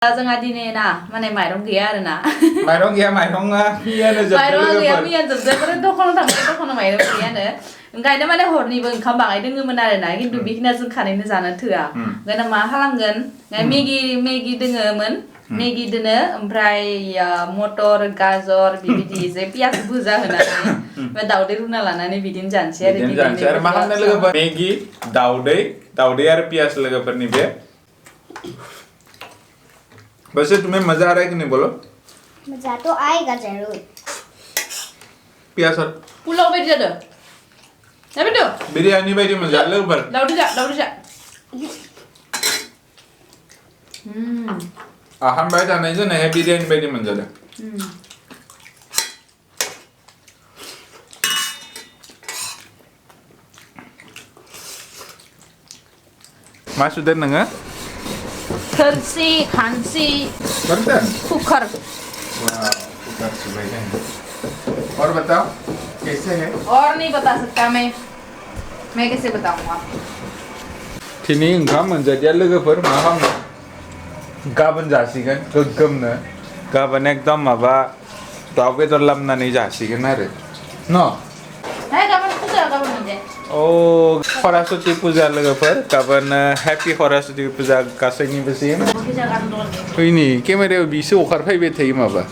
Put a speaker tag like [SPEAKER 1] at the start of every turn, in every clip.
[SPEAKER 1] जोंहा दिनै ना माने माइरं गैया आरो ना
[SPEAKER 2] माइरं गैया माइरंआ मियानो जोबदो
[SPEAKER 1] माइरंआ गैया मियानो जोबदो ओमफ्राय दखानाव माइरं गैयानो ओंखायनो माने हरनिबो ओंखाम बाङाय दोङोमोन आरो ना खिन्थु बेखिनिया जों खानैनो जानो थोआ ओंखायनो मा खालामगोन मेगि दोङोमोन मेगि दोनो ओमफ्राय मटर गाजर बिबायदि जे पियास बुरजा होनानै ओमफ्राय दाउदै रुना लानानै बिदिनो जानोसै
[SPEAKER 2] आरो मा खालामनो लोगोफोर मेगि दाउदै आरो पियास लोगोफोरनि बे वैसे तुम्हें मजा आ रहा है कि नहीं बोलो
[SPEAKER 3] मजा तो आएगा जरूर
[SPEAKER 2] पियास और
[SPEAKER 1] पुलाव बायदि जादों ना बेटो
[SPEAKER 2] बिरयानी बायदि मजा लोगोफोर
[SPEAKER 1] दाउदै जा
[SPEAKER 2] आहाम बाय जानायजों नहे बिरयानी बायदि मोनजादों मा सुदों नोङो
[SPEAKER 1] थोरसि खांसि
[SPEAKER 2] बर्तन
[SPEAKER 1] कुकर
[SPEAKER 2] वाह कुकर सुबह है और बताओ कैसे है
[SPEAKER 1] और नहीं बता सकता मैं कैसे बताऊंगा
[SPEAKER 2] दिनै ओंखाम मोनजादिया लोगोफोर मा खालामो गाबोन जासिगोन गोग्गोमनो गाबोन एकदम माबा दाउ बेदर लामनानै जासिगोन आरो न' ओ सरस्वती पूजा लोगोफोर गाबोन हेपि सरस्वती पूजा गासैनिबोसिम फैनि केमेरायाव बिसो ओंखारफैबाय थायो माबा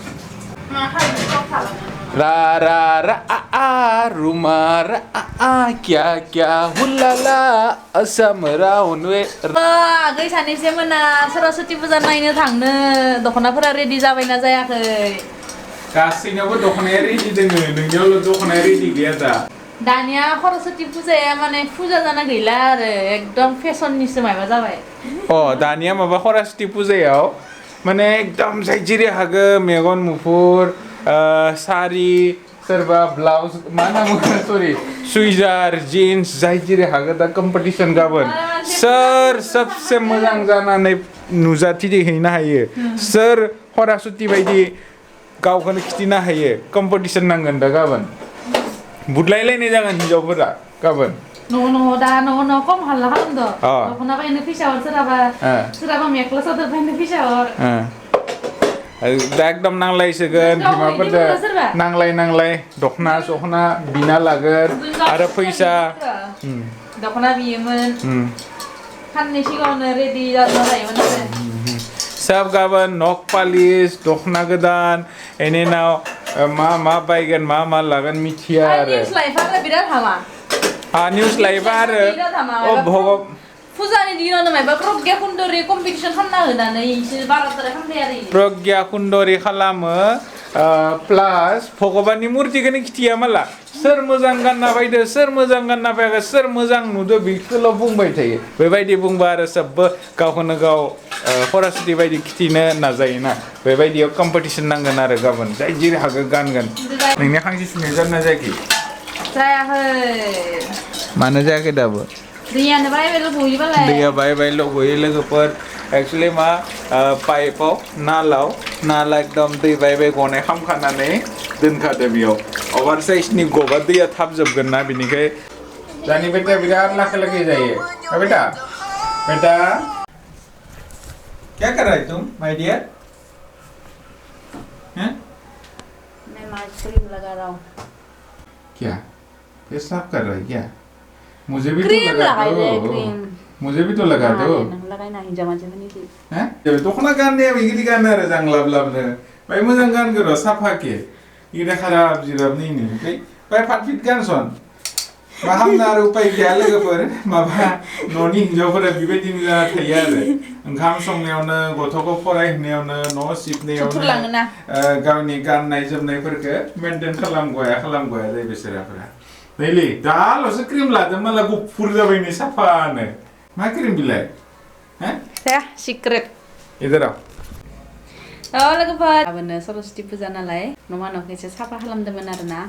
[SPEAKER 2] रा रा रा आ रुमा रा आ क्या क्या हुलाला असम रावनवे
[SPEAKER 1] आगै सानैसो मोना सरस्वती पूजा नायनो थांनो दख'नाफोरा रेडि जाबायना जायाखै
[SPEAKER 2] गासैनावबो दख'नाया रेडि दोङो नोंनियावल' दख'नाया रेडि गैया दा
[SPEAKER 1] दानिया सरस्वती पूजाया माने फुजा जाना गैला आरो एकदम फेशननिसो माबा जाबाय
[SPEAKER 2] दानिया माबा सरस्वती पूजायाव माने एकदम जाय जेरै हागो मेगन मुफुर सारि सोरबा ब्लाउज मा नाम सरि सुइजार जिन्स जाय जेरै हागो दा कम्पिटिशन गाबोन सोर सबसे मोजां जानानै नुजाथिहैनो हायो सोर सरस्वती बायदि गावखौनो खिथिनो हायो कम्पिटिशन नांगोन दा गाबोन बुदलायलायनाय जागोन हिनजावफोरा गाबोन
[SPEAKER 1] न' खम हाल्ला खालामदो दख'ना बायनो फैसा हर सोरहाबा मेख्ला सादोर बायनो फैसा हर
[SPEAKER 2] दा एकदम नांलायसिगोन बिमाफोरजों नांलाय दख'ना बिना लागोन आरो फैसा
[SPEAKER 1] दख'ना बियोमोन साननै सिगाङावनो रेडि जाना थायोमोन आरो
[SPEAKER 2] सब गाबोन नख पालिस दख'ना गोदान एनि उनाव मा बायगोन मा लागोन मिथिया आरो
[SPEAKER 1] निउस लाइफआ बिराद हामा
[SPEAKER 2] निउस लाइफआ आरो भगब
[SPEAKER 1] फुजानि दिनावनो माबा प्रज्ञा कुन्दरी कम्पिटिशन खालामना होनानै इसोर बाराद्राय खालामबाय आरो
[SPEAKER 2] प्रज्ञा कुन्दरी खालामो प्लास भगबाननि मुर्तिखौनो खिथिया माला सोर मोजां गानना बायदो सोर मोजां गानना बायाखै सोर मोजां नुदो बेखौल' बुंबाय थायो बेबायदि बुंबा आरो सबबो गावखौनो गाव सरस्वती बायदि खिथिनो नाजायोना बेबायदियाव कम्पिटिशन नांगोन आरो गाबोन जाय जेरै हागो गानगोन नोंनि खांसि सुनाय जादोंना जायाखै
[SPEAKER 1] जायाखै
[SPEAKER 2] मानो जायाखै दाबो
[SPEAKER 1] दैयानो बायबायल' गयोबालाय
[SPEAKER 2] दैया बायबायल' गयो लोगोफोर एक्चुअलि मा पाइपआव नाला एकदम दै बाय गनाय खालामखानानै दोनखादो बेयाव अभार साइजनि गबा दैया थाब जोबगोन ना बिनिखाय दानि बेटा बिराद लाखै जायो बेटा क्या कर रहा है तुम माय डियर हैं
[SPEAKER 1] मैं मास्क क्रीम लगा रहा हूँ
[SPEAKER 2] क्या ये साफ कर रहा है क्या मुझे भी
[SPEAKER 1] क्रीम
[SPEAKER 2] तो लगा दो
[SPEAKER 1] क्रीम
[SPEAKER 2] मुझे भी तो लगा दो
[SPEAKER 1] लगायना हिनजाव मानसिफोरनि
[SPEAKER 2] हैं दख'ना गाननाया बिदि गानो आरो जांलाबलाबनो बाय मोजां गानगोर' साफाके इदा खाराब जिराब नैनो ओमफ्राय बाय फाटफिट गानसन मा खालामनो आरो उपाय गैया लोगोफोर माबा न'नि हिनजावफोरा बेबायदिनो जाना थायो आरो ओंखाम संनायावनो गथ'खौ फरायहोनायावनो न' सिबनायावनो गावनि गाननाय जोमनायफोरखौ मेनटेन खालामगया जायो बिसोराफोरा नैलै दाल'सो क्रिम लादों माला गुफुर जाबाय नै साफानो मा क्रिम बिलाय हैं
[SPEAKER 1] सिक्रेट
[SPEAKER 2] इधर आओ
[SPEAKER 1] लोगोफोर गाबोन सरस्वती पूजा नालाय न'मा न'खौ एसे साफा खालामदोंमोन आरोना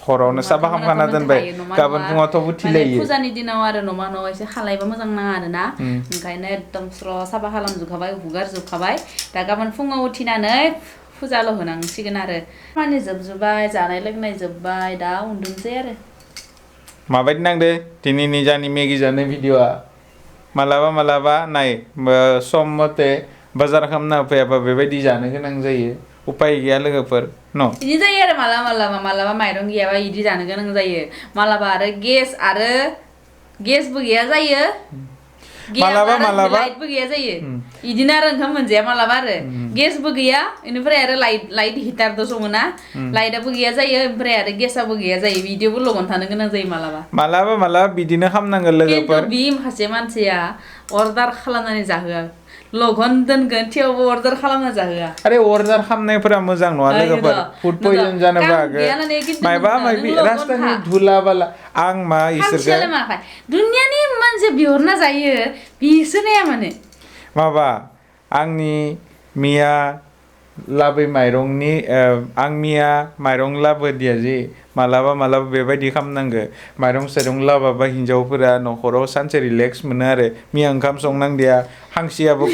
[SPEAKER 2] हरावनो साफा खालामखाना दोनबाय गाबोन फुङावथ' उथिलायो
[SPEAKER 1] फुजानि दिनाव आरो न'मा न' एसे खालायबा मोजां नाङा आरोना ओंखायनो एकदम स्र' साफा खालामजोबखाबाय हुगारजोबखाबाय दा गाबोन फुङाव उथिनानै फुजाल' होनांसिगोन आरो खामानि जोबजोब्बाय जानाय लोंनाय जोब्बाय दा उन्दुनोसै आरो
[SPEAKER 2] माबायदि नांदो दिनैनि जानि मेगि जानाय भिडिअ'आ मालाबा नाय सम मथे बाजार खालामना होफैयाबा बेबायदि जानो गोनां जायो उपाय गैया लोगोफोर न'
[SPEAKER 1] बिदि जायो आरो मालाबा माइरं गैयाबा इदि जानो गोनां जायो मालाबा आरो गेसबो गैया जायो
[SPEAKER 2] मालाबा
[SPEAKER 1] लाइटबो गैया जायो इदिनो आरो ओंखाम मोनजाया मालाबा आरो गेसबो गैया इनिफ्राय आरो लाइट हिटारदो सङोना लाइटआबो गैया जायो ओमफ्राय आरो गेसआबो गैया जायो बिदियावबो लगन थानो गोनां जायो
[SPEAKER 2] मालाबा बिदिनो खालामनांगोन लोगोफोर
[SPEAKER 1] खिन्थु बि माखासे मानसिया अर्डार खालामनानै जाहोआ लगन दोनगोन थेवबो अर्डार खालामना जाहोआ
[SPEAKER 2] आरे अर्डार खालामनायफोरा मोजां नङा लोगोफोर फुड पयजन जानोबो हागौ मायबा मायबि रास्तानि धुला बाला आं मा इसोरखौ
[SPEAKER 1] दुनियानि मानसि बिहरना जायो बिसोरनाया माने
[SPEAKER 2] माबा आंनि मिया लाबोय माइरंनि आं मिया माइरं लाबोदिया जि मालाबा बेबायदि खालामनांगो माइरं साइरं लाबाबा हिन्जावफोरा न'खराव सानसे रिलेक्स मोनो आरो मिया ओंखाम संनांदिया हांसोयाबो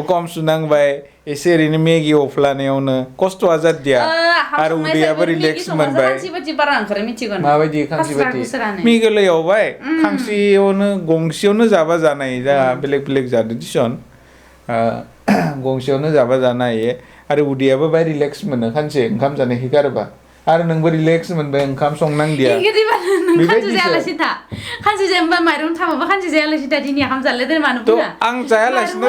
[SPEAKER 2] खम सुनांबाय एसे ओरैनो मेगि अफ्लानायावनो खस्थ'आ जादिया आरो उदैयाबो रिलेक्स मोनबाय माबायदि खांसि बादि मेगोलै एवबाय खांसियावनो गंसेयावनो जाबा जानाय जा बेलेग जादो दिसन गंसेयावनो जाबा जानो हायो आरो उदैयाबो बाय रिलेक्स मोनो खानसे ओंखाम जानायखौ गारोबा आरो नोंबो रिलेक्स मोनबाय ओंखाम संनांदिया
[SPEAKER 1] खानसे जायाबा माइरं थाबाबा खानसे जायालासिनो दा दिनै ओंखाम जालायदों मानो बुङा
[SPEAKER 2] आं जायालासिनो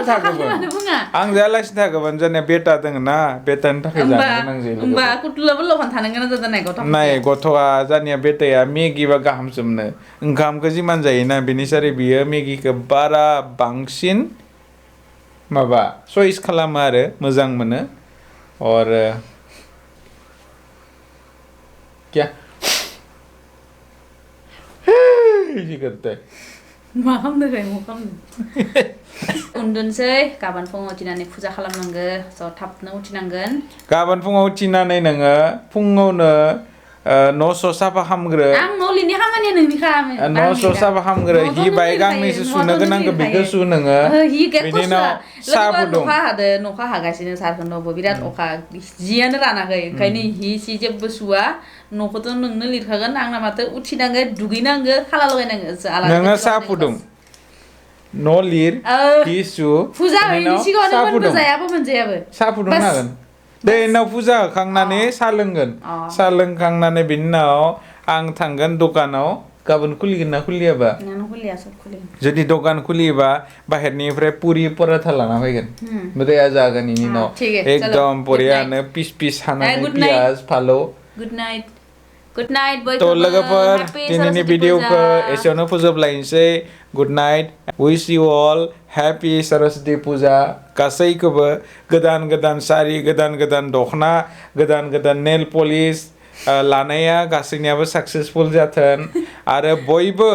[SPEAKER 2] थागौमोन जानिया बेटा दोङो ना बेटानि थाखाय जानो गोनां जायो
[SPEAKER 1] होमबा कुटुलाबो लगन थानो गोनां जादों
[SPEAKER 2] नाय गथ'आ जानिया बेटाया मेगिबा गाहामसोमनो ओंखामखौ जिमान जायोना बेनिसारै बियो मेगिखौ बारा बांसिन माबा चइस खालामो आरो मोजां मोनो और क्या इदि करते
[SPEAKER 1] मा खालामदों उन्दुनोसै गाबोन फुङाव उथिनानै फुजा खालामनांगो ज' थाबनो उथिनांगोन
[SPEAKER 2] गाबोन फुङाव उथिनानै नोङो फुङावनो न' साफा खामग्रो
[SPEAKER 1] आं न' लिरनि खामानिया नोंनि खालामो
[SPEAKER 2] न' साफा खामग्रो हि बाय गांनैसो सुनो गोनांखौ बेखौ सु नोङो बिनि उनाव साहा फुदुं
[SPEAKER 1] अखा हागासिनो सारखोनदावबो बिराद अखा जियानो रानाखै ओंखायनो हि सि जेबो सुवा न'खौथ' नोंनो लिरखागोन आंना माथो उथिनांगो दुगैनांगो खाला लगायनांगो
[SPEAKER 2] नोङो साहा फुदुं न' लिर हि सु
[SPEAKER 1] फुजा हैनि सिगाङावनो मोनजायाबो मोनजायाबो
[SPEAKER 2] साहा फुदुंनो हागोन दे उनाव फुजा होखांनानै साहा लोंगोन साहा लोंखांनानै बिनि उनाव आं थांगोन दखानाव गाबोन खुलिगोन ना खुलियाबा जुदि दखान खुलियोबा बाहेरनिफ्राय पुरि पराठा लाना फैगोन बोरैया जागोन इनि उनाव एकदम बरियानो पिस हानानै पियाज फालौ
[SPEAKER 1] गुड नाइट
[SPEAKER 2] तो लोगोफोर दिनैनि भिडिअखौ एसेयावनो फोजोबलायनोसै गुड नाइट विश इउ अल हैप्पी सरस्वती पूजा गासैखौबो गोदान सारि गोदान दखना गोदान नेल पलिश लानाया गासैनियाबो साक्सेसफुल जाथों आरो बयबो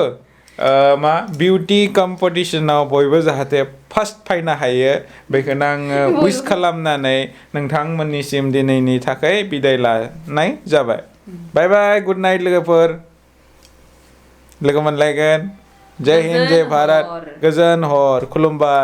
[SPEAKER 2] बिउटी कम्पिटिशनाव बयबो जाहाथे फार्स्ट फैनो हायो बेखौनो आङो विश खालामनानै नोंथांमोननिसिम दिनैनि थाखाय बिदाय लानाय जाबाय बाय बाय गुड नाइट लोगोफोर लोगो मोनलायगोन जय हिन्द जय भारत गोजोन हर खुलुमबाय